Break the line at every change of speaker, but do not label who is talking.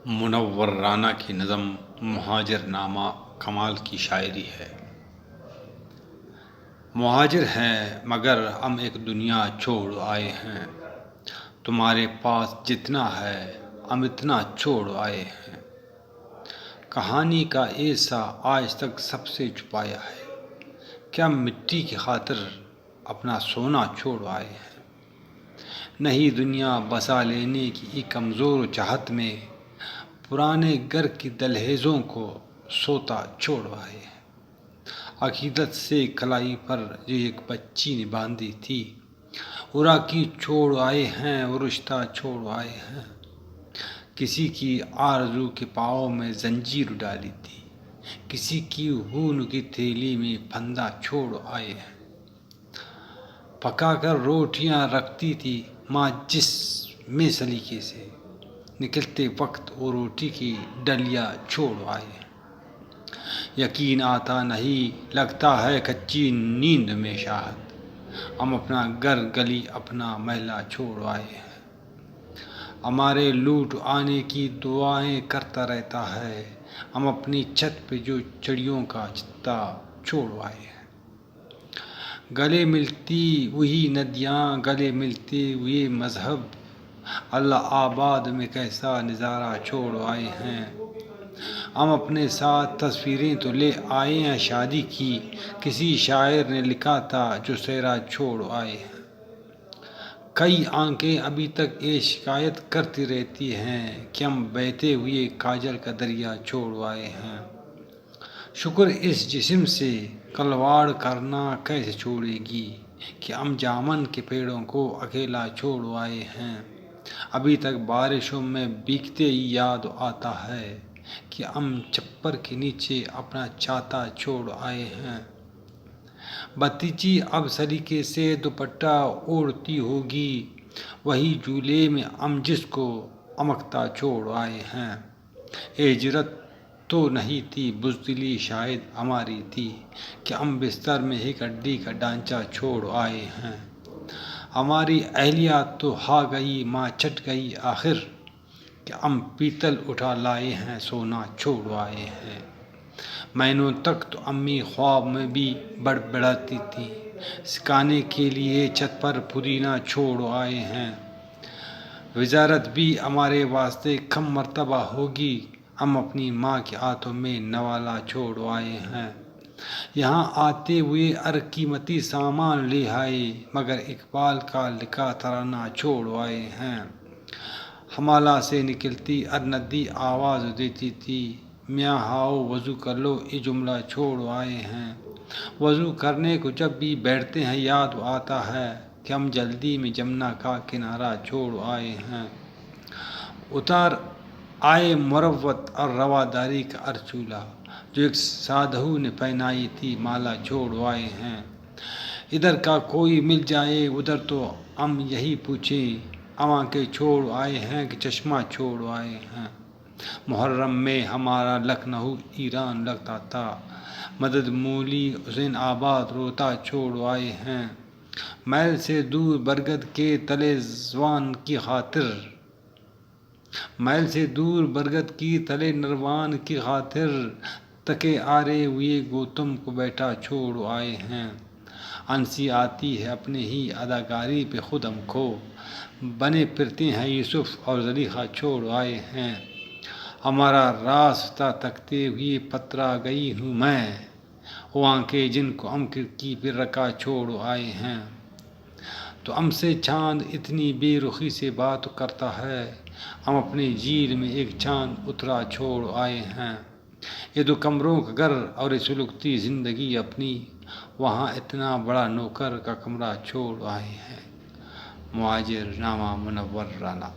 منور رانا کی نظم مہاجر نامہ کمال کی شاعری ہے۔ مہاجر ہیں مگر ہم ایک دنیا چھوڑ آئے ہیں، تمہارے پاس جتنا ہے ہم اتنا چھوڑ آئے ہیں۔ کہانی کا ایسا آج تک سب سے چھپایا ہے کہ ہم مٹی کی خاطر اپنا سونا چھوڑ آئے ہیں۔ نئی دنیا بسا لینے کی ایک کمزور چاہت میں پرانے گھر کی دہلیزوں کو سوتا چھوڑ آئے ہیں۔ عقیدت سے کلائی پر جو ایک بچی نے باندھی تھی، اڑا کی چھوڑ آئے ہیں، وہ رشتہ چھوڑ آئے ہیں۔ کسی کی آرزو کے پاؤں میں زنجیر ڈالی تھی، کسی کی خون کی تھیلی میں پھندا چھوڑ آئے ہیں۔ پکا کر روٹیاں رکھتی تھی ماں جس میں سلیقے سے، نکلتے وقت وہ روٹی کی ڈلیا چھوڑ آئے ہیں۔ یقین آتا نہیں لگتا ہے کچی نیند میں شاہد، ہم اپنا گھر گلی اپنا محلہ چھوڑ آئے ہیں۔ ہمارے لوٹ آنے کی دعائیں کرتا رہتا ہے، ہم اپنی چھت پہ جو چڑیوں کا چتا چھوڑ آئے ہیں۔ گلے ملتی وہی ندیاں، گلے ملتے ہوئے مذہب، اللہ آباد میں کیسا نظارہ چھوڑ آئے ہیں۔ ہم اپنے ساتھ تصویریں تو لے آئے ہیں شادی کی، کسی شاعر نے لکھا تھا جو صحرا چھوڑ آئے ہیں۔ کئی آنکھیں ابھی تک یہ شکایت کرتی رہتی ہیں کہ ہم بہتے ہوئے کاجل کا دریا چھوڑ آئے ہیں۔ شکر اس جسم سے کھلواڑ کرنا کیسے چھوڑے گی کہ ہم جامن کے پیڑوں کو اکیلا چھوڑ آئے ہیں۔ ابھی تک بارشوں میں بھیگتے ہی یاد آتا ہے کہ ہم چھپر کے نیچے اپنا چھاتا چھوڑ آئے ہیں۔ بھتیجی اب سلیقے سے دوپٹہ اوڑھتی ہوگی، وہی جھولے میں ہم جس کو امکتا چھوڑ آئے ہیں۔ ہجرت تو نہیں تھی، بزدلی شاید ہماری تھی کہ ہم بستر میں ایک ہڈی کا ڈھانچہ چھوڑ آئے ہیں۔ ہماری اہلیہ تو ہا گئی ماں چھٹ گئی آخر کہ ہم پیتل اٹھا لائے ہیں، سونا چھوڑ آئے ہیں۔ مہینوں تک تو امی خواب میں بھی بڑبڑاتی تھیں، سکھانے کے لیے چھت پر پودینہ چھوڑ آئے ہیں۔ وزارت بھی ہمارے واسطے کم مرتبہ ہوگی، ہم اپنی ماں کے ہاتھوں میں نوالا چھوڑ آئے ہیں۔ یہاں آتے ہوئے ہر قیمتی سامان لے آئے، مگر اقبال کا لکھا ترانہ چھوڑ آئے ہیں۔ ہمالہ سے نکلتی ہر ندی آواز دیتی تھی، میاں آؤ وضو کر لو، یہ جملہ چھوڑ آئے ہیں۔ وضو کرنے کو جب بھی بیٹھتے ہیں یاد آتا ہے کہ ہم جلدی میں جمنا کا کنارہ چھوڑ آئے ہیں۔ اتار آئے مروت اور رواداری کا ہر چولہا، جو ایک سادھو نے پہنائی تھی مالا چھوڑ آئے ہیں۔ ادھر کا کوئی مل جائے ادھر تو ہم یہی پوچھیں، ہم آنکھیں چھوڑ آئے ہیں کہ چشمہ چھوڑ آئے ہیں۔ محرم میں ہمارا لکھنؤ ایران لگتا تھا، مدد مولی حسین آباد روتا چھوڑ آئے ہیں۔ محل سے دور برگد کے تلے زوان کی خاطر، محل سے دور برگد کی تلے نروان کی خاطر، تکے آرے ہوئے گوتم کو بیٹھا چھوڑ آئے ہیں۔ ہنسی آتی ہے اپنے ہی اداکاری پہ خود ہم کو، بنے پھرتے ہیں یوسف اور زلیخا چھوڑ آئے ہیں۔ ہمارا راستہ تکتے ہوئے پترا گئی ہوں میں، وہ آنکھیں جن کو ہم کھڑکی پہ رکھا چھوڑ آئے ہیں۔ تو ہم سے چاند اتنی بے رخی سے بات کرتا ہے، ہم اپنے جیل میں ایک چاند اترا چھوڑ آئے ہیں۔ یہ دو کمروں کا گھر اور یہ سلگتی زندگی اپنی، وہاں اتنا بڑا نوکر کا کمرہ چھوڑ آئے ہیں۔ مہاجر نامہ منور رانا۔